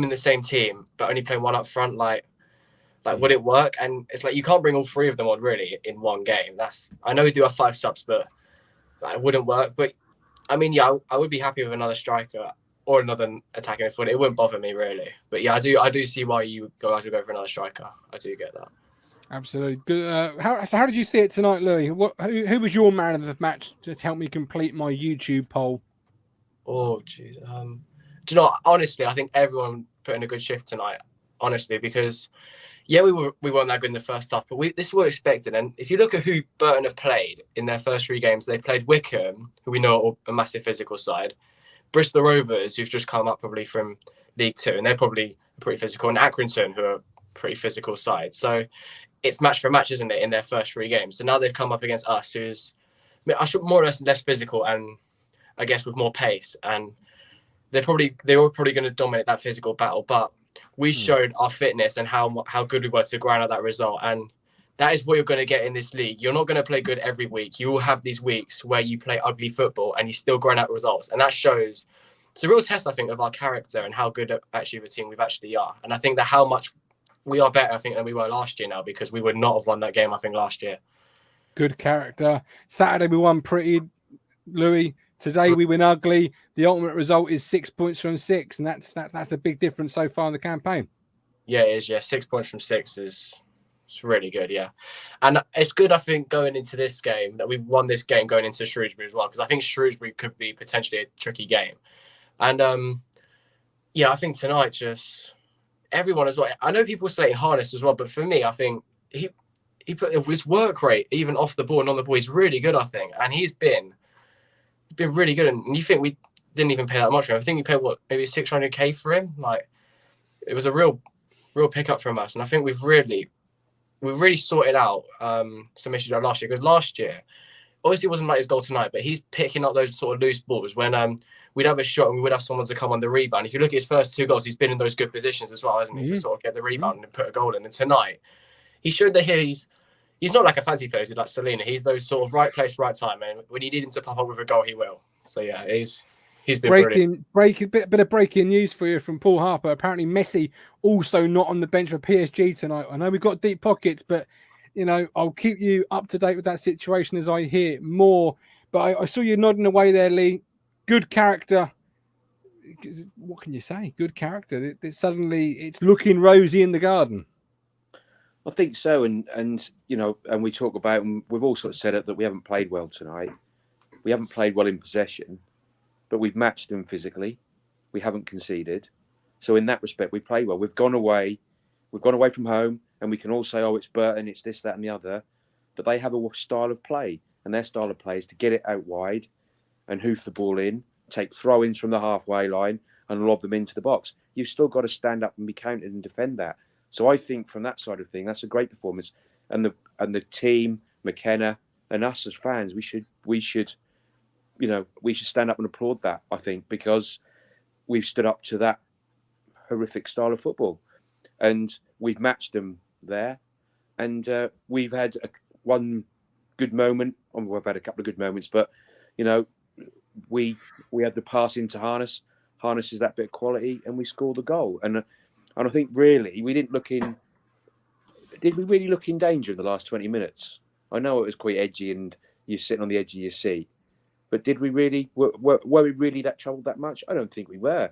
Speaker 6: in the same team, but only playing one up front, like would it work? And it's like you can't bring all 3 of them on really in one game. I know we do have 5 subs, but it wouldn't work. But I mean, yeah, I would be happy with another striker or another attacking midfielder. It wouldn't bother me really. But yeah, I do see why you guys would go for another striker. I do get that.
Speaker 1: Absolutely. Good. How did you see it tonight, Louis? Who was your man of the match to help me complete my YouTube poll?
Speaker 6: Oh, jeez. Do you know what? Honestly, I think everyone put in a good shift tonight. Honestly, because yeah, we weren't that good in the first half, but this is what we expected. And if you look at who Burton have played in their first 3 games, they played Wickham, who we know are a massive physical side, Bristol Rovers, who've just come up probably from League 2, and they're probably pretty physical, and Accrington, who are a pretty physical side. So it's match for match, isn't it, in their first 3 games? So now they've come up against us, who's more or less physical and I guess with more pace, and they were probably going to dominate that physical battle, but we showed our fitness and how good we were to grind out that result. And that is what you're going to get in this league. You're not going to play good every week. You will have these weeks where you play ugly football and you still grind out results. And that shows, it's a real test, I think, of our character and how good actually of a team we actually are. And I think that how much we are better, I think, than we were last year now, because we would not have won that game, I think, last year.
Speaker 1: Good character. Saturday we won pretty, Louis. Today we win ugly. The ultimate result is 6 points from 6, and that's the big difference so far in the campaign.
Speaker 6: Yeah, it is. Yeah, 6 points from 6 is really good. Yeah, and it's good, I think, going into this game that we've won this game going into Shrewsbury as well, because I think Shrewsbury could be potentially a tricky game. And yeah, I think tonight just everyone as well. I know people slating Harness as well, but for me, I think he put his work rate even off the ball and on the ball. He's really good, I think, and he's been really good. And you think we didn't even pay that much for him? I think we paid maybe 600k for him. Like, it was a real pickup from us, and I think we've really sorted out some issues like last year. Because last year, obviously, it wasn't like his goal tonight, but he's picking up those sort of loose balls when we'd have a shot and we would have someone to come on the rebound. If you look at his first 2 goals, he's been in those good positions as well, hasn't he? To sort of get the rebound and put a goal in. And tonight, he showed that he's not like a fancy player, he's like Selena. He's those sort of right place, right time, and when you need him to pop up with a goal, he will. So yeah, he's been
Speaker 1: bit of breaking news for you from Paul Harper. Apparently, Messi also not on the bench for PSG tonight. I know we've got deep pockets, but I'll keep you up to date with that situation as I hear more. But I saw you nodding away there, Lee. Good character. What can you say? Good character. Suddenly, it's looking rosy in the garden.
Speaker 4: I think so, and and we talk about, and we've all sort of said it, that we haven't played well tonight. We haven't played well in possession, but we've matched them physically. We haven't conceded, so in that respect, we played well. We've gone away from home, and we can all say, "Oh, it's Burton, it's this, that, and the other," but they have a style of play, and their style of play is to get it out wide and hoof the ball in, take throw-ins from the halfway line, and lob them into the box. You've still got to stand up and be counted and defend that. So I think from that side of thing, that's a great performance, and the team, McKenna, and us as fans, we should stand up and applaud that. I think, because we've stood up to that horrific style of football, and we've matched them there, and we've had one good moment. We've had a couple of good moments, but we had the pass into Harness. Harness is that bit of quality, and we scored the goal. And I think really we didn't look in. Did we really look in danger in the last 20 minutes? I know it was quite edgy, and you're sitting on the edge of your seat. But did we really? Were we really that troubled that much? I don't think we were.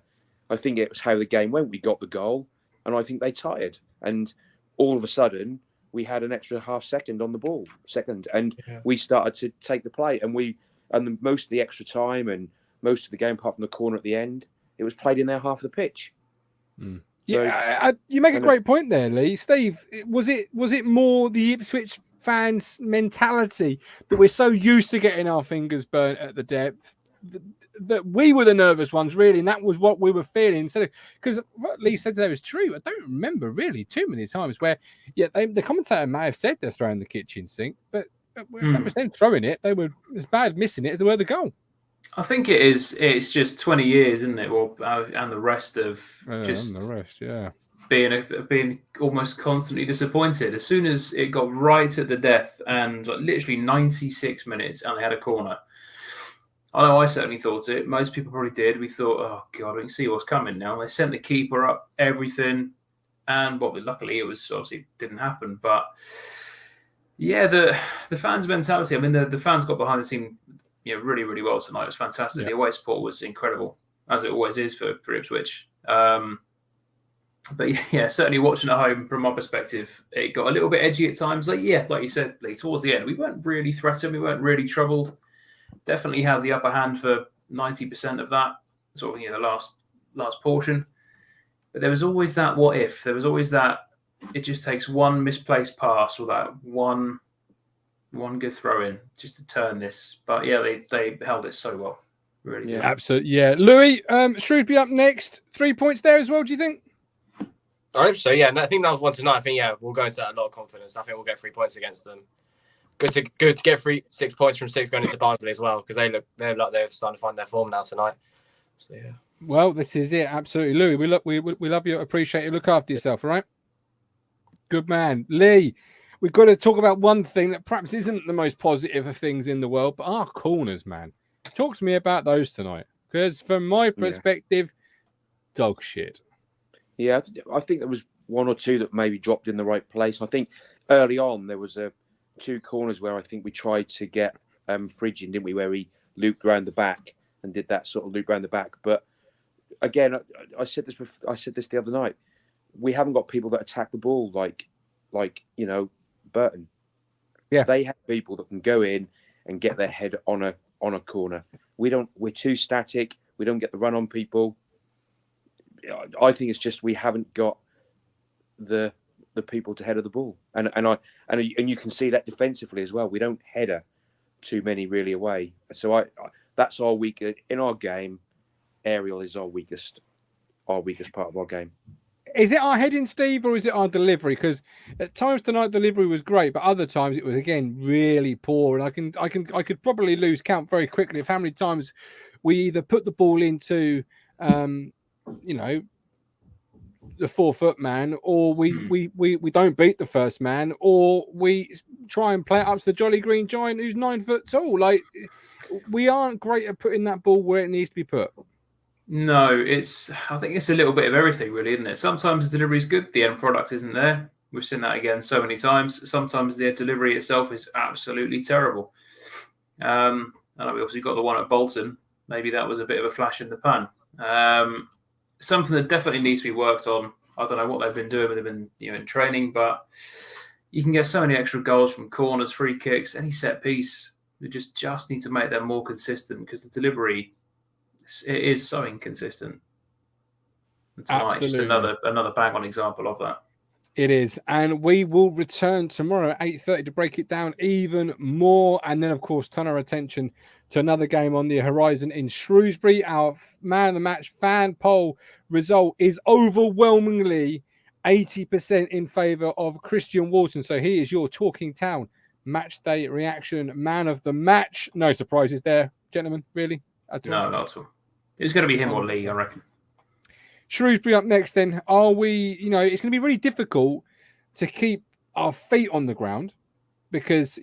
Speaker 4: I think it was how the game went. We got the goal, and I think they tired. And all of a sudden, we had an extra half second on the ball, and we started to take the play. And most of the extra time and most of the game, apart from the corner at the end, it was played in their half of the pitch.
Speaker 1: Mm. Yeah, you make a great point there, Lee. Steve, was it more the Ipswich fans' mentality that we're so used to getting our fingers burnt at the depth that we were the nervous ones, really, and that was what we were feeling? Because what Lee said there was true. I don't remember really too many times where, the commentator may have said they're throwing the kitchen sink, but that was them throwing it. They were as bad missing it as they were the goal.
Speaker 2: I think it is. It's just 20 years, isn't it? And the rest of being almost constantly disappointed. As soon as it got right at the death and like, literally 96 minutes and they had a corner, I know I certainly thought it. Most people probably did. We thought, oh God, we can see what's coming now. They sent the keeper up, everything, and luckily it was obviously didn't happen. But yeah, the fans' mentality. I mean, the fans got behind the team, really, really well tonight. It was fantastic. The away support was incredible, as it always is for Ipswich. But yeah, certainly watching at home from my perspective, it got a little bit edgy at times. Like you said, Lee, towards the end, we weren't really threatened. We weren't really troubled. Definitely had the upper hand for 90% of that sort of, the last portion. But there was always that what if. There was always that it just takes one misplaced pass or that one good throw in just to turn this. But yeah, they held it so well. Really.
Speaker 1: Yeah, absolutely. Yeah. Louis, Shrewsbury up next. 3 points there as well, do you think?
Speaker 6: I hope so, yeah. And I think that was 1-9. I think, we'll go into that a lot of confidence. I think we'll get 3 points against them. Good to get 6 points from 6 going into Barnsley as well, because they're like they're starting to find their form now tonight. So yeah.
Speaker 1: Well, this is it. Absolutely, Louis. We love you. Appreciate you. Look after yourself. All right. Good man, Lee. We've got to talk about one thing that perhaps isn't the most positive of things in the world, but our corners, man. Talk to me about those tonight, because from my perspective, dog shit.
Speaker 4: Yeah, I think there was 1 or 2 that maybe dropped in the right place. I think early on there was 2 corners where I think we tried to get Frigid, didn't we? Where he looped round the back and did that sort of loop round the back. But again, I said this the other night. We haven't got people that attack the ball like Burton. Yeah, they have people that can go in and get their head on a corner. We don't. We're too static. We don't get the run on people. I think it's just we haven't got the people to header the ball, and you can see that defensively as well. We don't header too many really away. So that's our weakest in our game. Aerial is our weakest part of our game.
Speaker 1: Is it our heading, Steve, or is it our delivery? Because at times tonight delivery was great, but other times it was again really poor. And I could probably lose count very quickly of how many times we either put the ball into the 4-foot man, or we don't beat the first man, or we try and play it up to the Jolly Green Giant who's 9 foot tall. Like, we aren't great at putting that ball where it needs to be put.
Speaker 2: No, I think it's a little bit of everything, really, isn't it? Sometimes the delivery is good, the end product isn't there. We've seen that again so many times. Sometimes the delivery itself is absolutely terrible. And we obviously got the one at Bolton. Maybe that was a bit of a flash in the pan. Something that definitely needs to be worked on. I don't know what they've been doing. They've been in training, but you can get so many extra goals from corners, free kicks, any set piece. We just need to make them more consistent, because the delivery it is so inconsistent. And tonight, just another bang on example of that.
Speaker 1: It is, and we will return tomorrow at 8:30 to break it down even more, and then of course turn our attention to another game on the horizon in Shrewsbury. Our man of the match fan poll result is overwhelmingly 80% in favour of Christian Walton. So he is your Talking Town Matchday reaction man of the match. No surprises there, gentlemen, really?
Speaker 2: No, not at all. It's going to be him or Lee, I reckon.
Speaker 1: Shrewsbury up next then. Are we, it's going to be really difficult to keep our feet on the ground, because,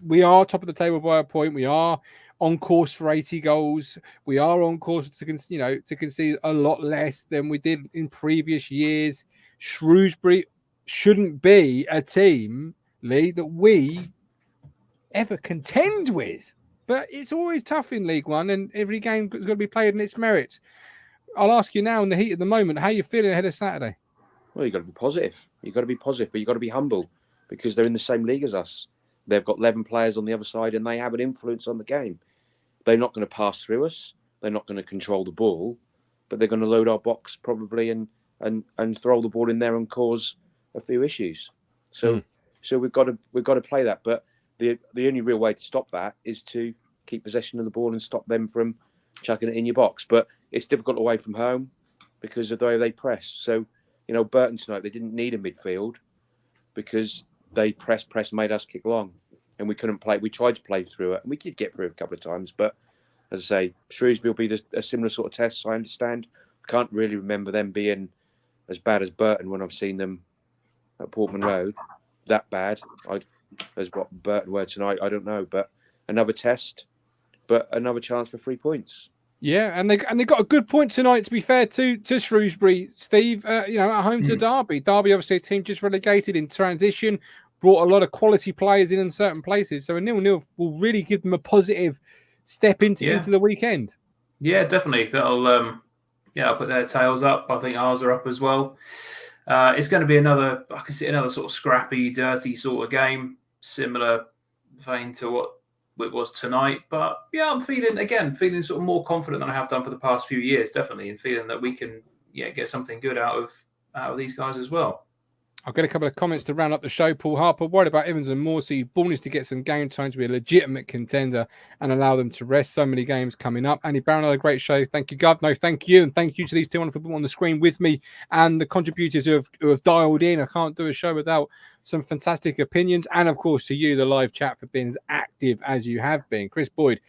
Speaker 1: we are top of the table by a point. We are on course for 80 goals. We are on course to concede a lot less than we did in previous years. Shrewsbury shouldn't be a team, Lee, that we ever contend with. But it's always tough in League One, and every game is going to be played in its merits. I'll ask you now, in the heat of the moment, how are you feeling ahead of Saturday?
Speaker 4: Well, you've got to be positive. You've got to be positive, but you've got to be humble, because they're in the same league as us. They've got 11 players on the other side, and they have an influence on the game. They're not going to pass through us. They're not going to control the ball, but they're going to load our box probably and throw the ball in there and cause a few issues. So we've got to play that. But the only real way to stop that is to keep possession of the ball and stop them from chucking it in your box. But it's difficult away from home because of the way they press. So, Burton tonight, they didn't need a midfield because they pressed, made us kick long, and we couldn't play. We tried to play through it, and we did get through it a couple of times. But as I say, Shrewsbury will be a similar sort of test. I understand. I can't really remember them being as bad as Burton when I've seen them at Portman Road. That bad. As what Burton were tonight, I don't know. But another test, but another chance for 3 points.
Speaker 1: Yeah, and they got a good point tonight. To be fair to Shrewsbury, Steve, at home to Derby. Derby, obviously, a team just relegated in transition, brought a lot of quality players in certain places. So a 0-0 will really give them a positive step into the weekend.
Speaker 2: Yeah, definitely. That'll I'll put their tails up. I think ours are up as well. It's going to be another sort of scrappy, dirty sort of game, similar vein to what it was tonight. But yeah, I'm feeling sort of more confident than I have done for the past few years, definitely, and feeling that we can get something good out of these guys as well.
Speaker 1: I'll get a couple of comments to round up the show. Paul Harper, worried about Evans and Morsey. Bourne is to get some game time to be a legitimate contender and allow them to rest. So many games coming up. Andy Barron, another great show. Thank you, Gov. No, thank you. And thank you to these two wonderful people on the screen with me and the contributors who have dialed in. I can't do a show without some fantastic opinions. And, of course, to you, the live chat, for being as active as you have been. Chris Boyd,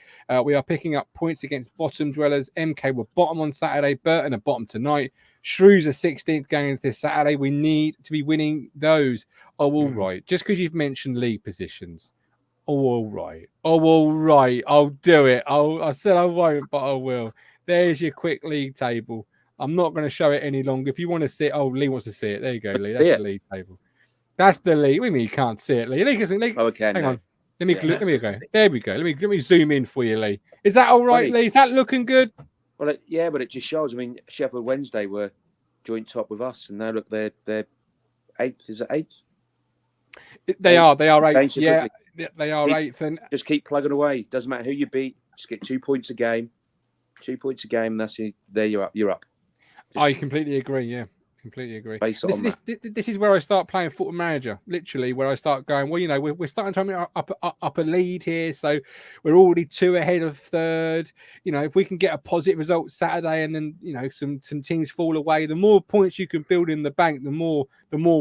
Speaker 1: we are picking up points against bottom dwellers. MK were bottom on Saturday. Burton are bottom tonight. Shrews are 16th going into this Saturday. We need to be winning those. Oh, all right. Just because you've mentioned league positions. Oh, all right. Oh, all right. I'll do it. I said I won't, but I will. There's your quick league table. I'm not going to show it any longer. If you want to see it, Lee wants to see it. There you go, Lee. That's the league table. That's the league. What do you mean you can't see it, Lee? Hang on. Let me go. There we go. Let me zoom in for you, Lee. Is that all right, Lee? Is that looking good?
Speaker 4: Well, but it just shows. I mean, Sheffield Wednesday were joint top with us, and now look, they're 8th. Is it 8th?
Speaker 1: They are 8th. Yeah, they are 8th. And
Speaker 4: just keep plugging away. Doesn't matter who you beat. Just get 2 points a game. 2 points a game. And that's it. There you're up. You're up.
Speaker 1: I completely agree. Yeah. Completely agree.
Speaker 4: This
Speaker 1: is where I start playing Football Manager. Literally, where I start going. Well, we're starting to up a lead here, so we're already 2 ahead of third. If we can get a positive result Saturday, and then some teams fall away, the more points you can build in the bank, the more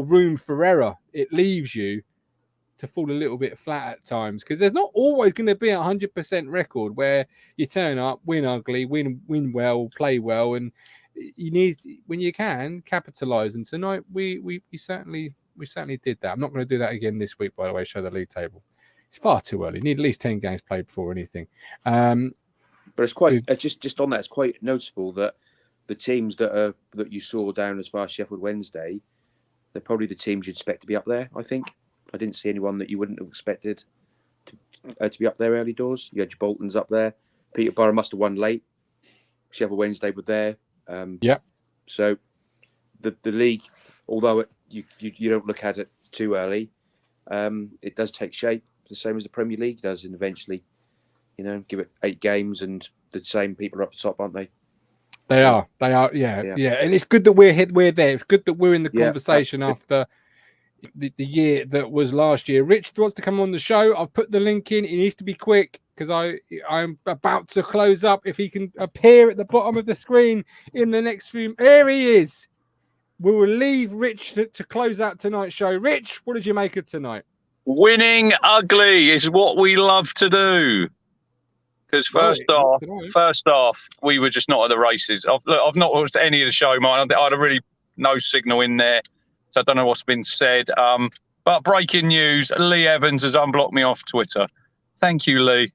Speaker 1: room for error it leaves you to fall a little bit flat at times. Because there's not always going to be 100% record where you turn up, win ugly, win well, play well, and you need, when you can, capitalise. And tonight we certainly did that. I'm not going to do that again this week, by the way. Show the league table. It's far too early. You need at least 10 games played before anything.
Speaker 4: But it's quite just on that. It's quite noticeable that the teams that you saw down as far as Sheffield Wednesday, they're probably the teams you'd expect to be up there. I think I didn't see anyone that you wouldn't have expected to be up there early doors. You had your Boltons up there. Peterborough must have won late. Sheffield Wednesday were there. So the league, although you don't look at it too early, it does take shape the same as the Premier League does, and eventually, give it 8 games and the same people are up the top, aren't they?
Speaker 1: They are, yeah. And it's good that we're there. It's good that we're in the conversation after the year that was last year. Rich wants to come on the show. I've put the link in. It needs to be quick, because I'm about to close up. If he can appear at the bottom of the screen in the next few... Here he is. We will leave Rich to close out tonight's show. Rich, what did you make of tonight?
Speaker 7: Winning ugly is what we love to do. Because first off, we were just not at the races. I've not watched any of the show, mate. I had a really no signal in there, so I don't know what's been said. But breaking news, Lee Evans has unblocked me off Twitter. Thank you, Lee.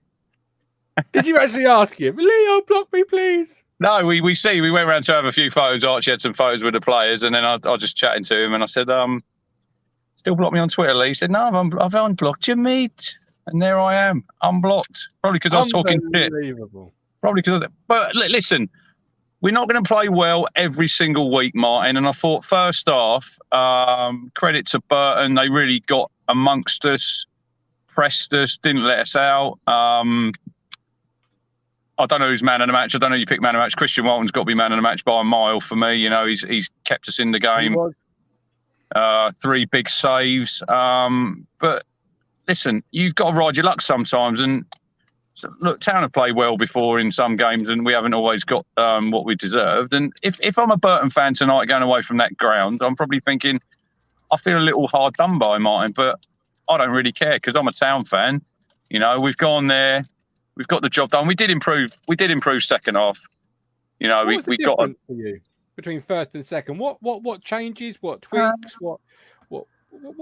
Speaker 1: Did you actually ask him, Leo, block me, please?
Speaker 7: No, we went around to have a few photos. Archie had some photos with the players, and then I just chatting to him, and I said, still block me on Twitter, Lee. He said, no, I've unblocked you, mate. And there I am, unblocked. Probably because I was talking shit. Probably because but listen, we're not going to play well every single week, Martin. And I thought, first off, credit to Burton. They really got amongst us, pressed us, didn't let us out. I don't know who's man of the match. I don't know you pick man of the match. Christian Walton's got to be man of the match by a mile for me. He's kept us in the game. 3 big saves. But listen, you've got to ride your luck sometimes. And look, Town have played well before in some games, and we haven't always got what we deserved. And if I'm a Burton fan tonight going away from that ground, I'm probably thinking, I feel a little hard done by, Martin, but I don't really care because I'm a Town fan. We've gone there. We've got the job done. We did improve second half. We got
Speaker 1: for you? between first and second? What changes? What tweaks? What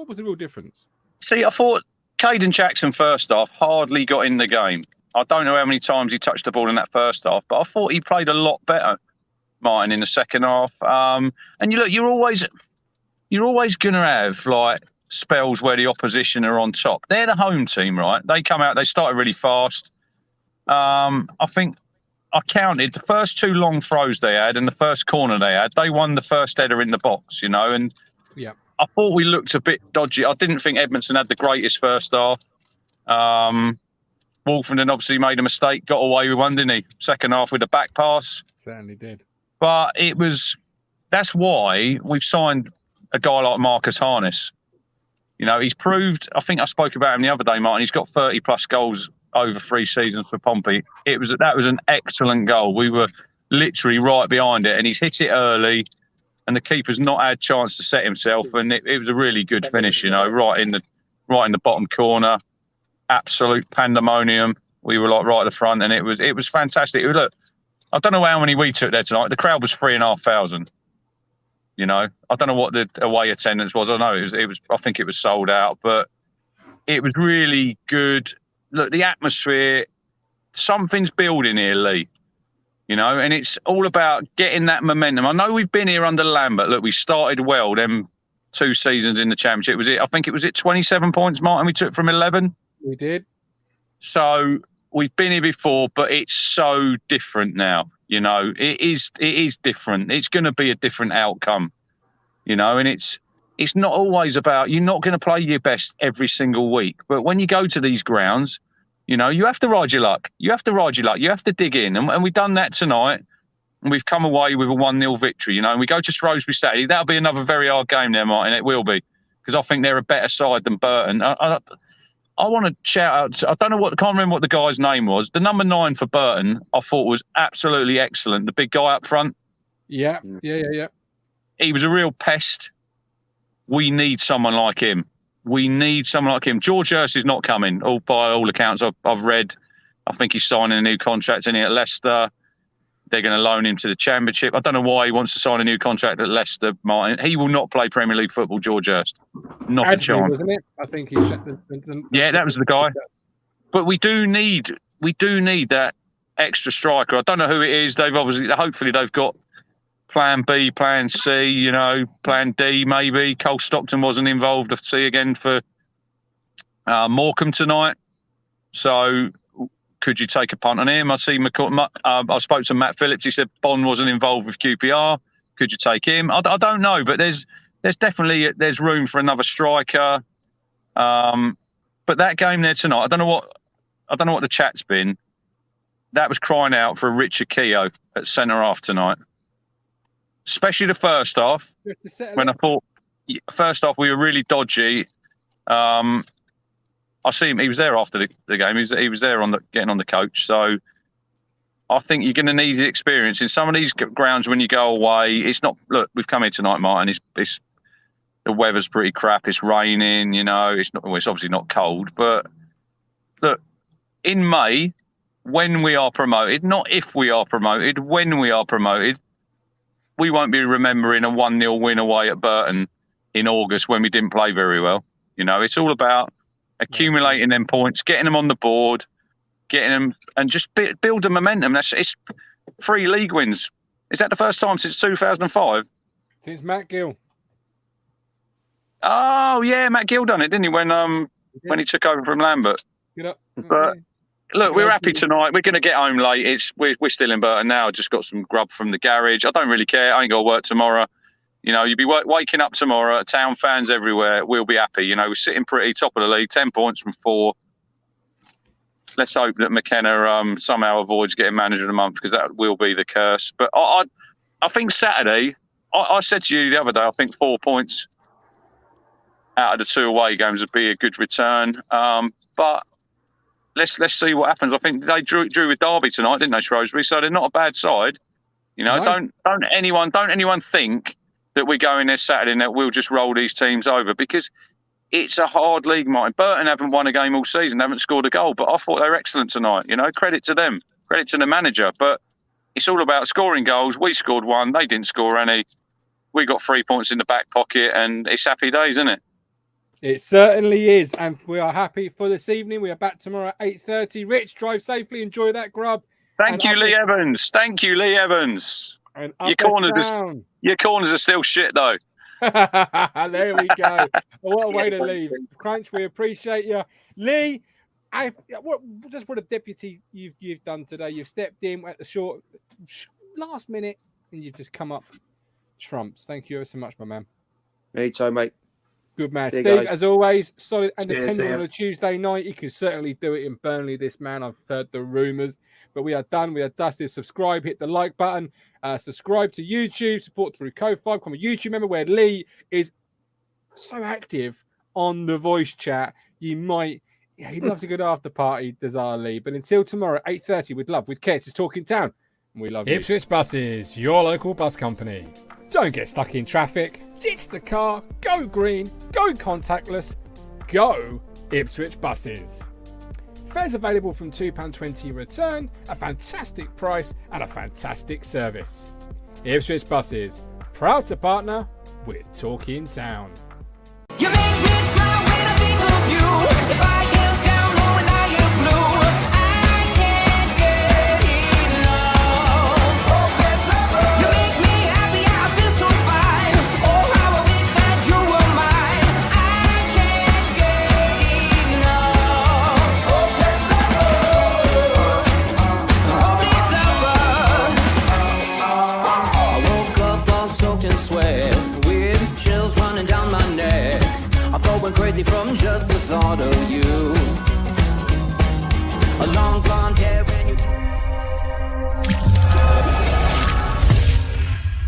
Speaker 1: was the real difference?
Speaker 7: See, I thought Caden Jackson first half hardly got in the game. I don't know how many times he touched the ball in that first half, but I thought he played a lot better, Martin, in the second half. And you're always going to have like spells where the opposition are on top. They're the home team, right? They come out, they started really fast. I think I counted the first 2 long throws they had and the first corner they had. They won the first header in the box, and
Speaker 1: yeah.
Speaker 7: I thought we looked a bit dodgy. I didn't think Edmondson had the greatest first half. Wolfenden obviously made a mistake, got away with one, didn't he? Second half with a back pass.
Speaker 1: Certainly did.
Speaker 7: But that's why we've signed a guy like Marcus Harness. He's proved, I think I spoke about him the other day, Martin, he's got 30 plus goals over 3 seasons for Pompey. That was an excellent goal. We were literally right behind it and he's hit it early. And the keeper's not had a chance to set himself, and it was a really good finish. Right in the bottom corner, absolute pandemonium. We were like right at the front, and it was fantastic. Look, I don't know how many we took there tonight. The crowd was 3,500. I don't know what the away attendance was. I know it was. I think it was sold out, but it was really good. Look, the atmosphere, something's building here, Lee. And it's all about getting that momentum. I know we've been here under Lambert. Look, we started well, them 2 seasons in the Championship. I think it was 27 points, Martin, we took from 11?
Speaker 1: We did. So
Speaker 7: we've been here before, but it's so different now. It is different. It's going to be a different outcome, and it's not always about, you're not going to play your best every single week. But when you go to these grounds, you have to ride your luck. You have to dig in. And we've done that tonight. And we've come away with a 1-0 victory, And we go to Shrewsbury Saturday. That'll be another very hard game there, Martin. It will be. Because I think they're a better side than Burton. I want to shout out. I can't remember what the guy's name was. The number 9 for Burton, I thought was absolutely excellent. The big guy up front.
Speaker 1: Yeah.
Speaker 7: He was a real pest. We need someone like him. George Hurst is not coming. By all accounts I've read, I think he's signing a new contract in at Leicester. They're going to loan him to the Championship. I don't know why he wants to sign a new contract at Leicester, Martin. He will not play Premier League football, George Hurst. Not a chance.
Speaker 1: Wasn't it? I think he.
Speaker 7: Yeah, that was the guy. But we do need that extra striker. I don't know who it is. Hopefully they've got Plan B, Plan C, Plan D maybe. Cole Stockton wasn't involved, I see again, for Morecambe tonight. So could you take a punt on him? I see I spoke to Matt Phillips. He said Bond wasn't involved with QPR. Could you take him? I don't know, but there's definitely room for another striker. But that game there tonight, I don't know what the chat's been. That was crying out for a Richard Keogh at centre half tonight. Especially the first half, when I thought first half we were really dodgy. I see him. He was there after the game. He was there getting on the coach. So I think you're going to need the experience in some of these grounds when you go away. It's not. Look, we've come here tonight, Martin. It's the weather's pretty crap. It's raining. It's not. Well, it's obviously not cold. But look, in May, when we are promoted, not if we are promoted, when we are promoted. We won't be remembering a 1-0 win away at Burton in August when we didn't play very well. It's all about accumulating them points, getting them on the board, getting them, and just build the momentum. It's 3 league wins. Is that the first time since 2005?
Speaker 1: Since Matt Gill.
Speaker 7: Oh yeah, Matt Gill done it, didn't he? When he took over from Lambert.
Speaker 1: Get up.
Speaker 7: But look, we're happy tonight. We're going to get home late. We're still in Burton now. I just got some grub from the garage. I don't really care. I ain't got to work tomorrow. You'll be waking up tomorrow. Town fans everywhere. We'll be happy. We're sitting pretty top of the league, 10 points from 4. Let's hope that McKenna somehow avoids getting manager of the month, because that will be the curse. But I think Saturday, I said to you the other day, I think 4 points out of the 2 away games would be a good return. But let's see what happens. I think they drew with Derby tonight, didn't they, Shrewsbury? So they're not a bad side. No. Don't anyone think that we're going there Saturday and that we'll just roll these teams over, because it's a hard league, Martin. Burton haven't won a game all season, haven't scored a goal, but I thought they were excellent tonight. Credit to them, credit to the manager. But it's all about scoring goals. We scored one. They didn't score any. We got 3 points in the back pocket, and it's happy days, isn't it?
Speaker 1: It certainly is, and we are happy for this evening. We are back tomorrow at 8:30. Rich, drive safely, enjoy that grub.
Speaker 7: Thank you, Lee Evans. Thank you, Lee Evans.
Speaker 1: And
Speaker 7: Your corners are still shit, though.
Speaker 1: There we go. What a way to leave. Crunch, we appreciate you. Lee, what a deputy you've done today. You've stepped in at the last minute, and you've just come up trumps. Thank you ever so much, my man.
Speaker 4: Anytime, mate.
Speaker 1: Good man.
Speaker 4: See you
Speaker 1: Steve,
Speaker 4: guys.
Speaker 1: as always, solid and
Speaker 2: Cheers,
Speaker 1: dependent on a Tuesday night. He can certainly do it in Burnley, this man. I've heard the rumours. But we are done. We are dusted. Subscribe, hit the like button. Subscribe to YouTube. Support through Ko-Fi. Become a YouTube member where Lee is so active on the voice chat. You might... Yeah, he loves a good after party, does our Lee. But until tomorrow, 8:30, with love, with care, it's Talking Town. And we love you. Ipswich Buses, your local bus company. Don't get stuck in traffic. Ditch the car. Go green. Go contactless. Go Ipswich Buses. Fares available from £2.20 return, a fantastic price and a fantastic service. Ipswich Buses, proud to partner with Talking Town.
Speaker 8: You make me smile when I think of you. If I am down or when I am blue, I can't get enough. You make me happy, I feel so fine. Oh, how I wish that you were mine. I can't get enough. I woke up all soaked in sweat, weird chills running down my neck. I thought went crazy from just the thought of you.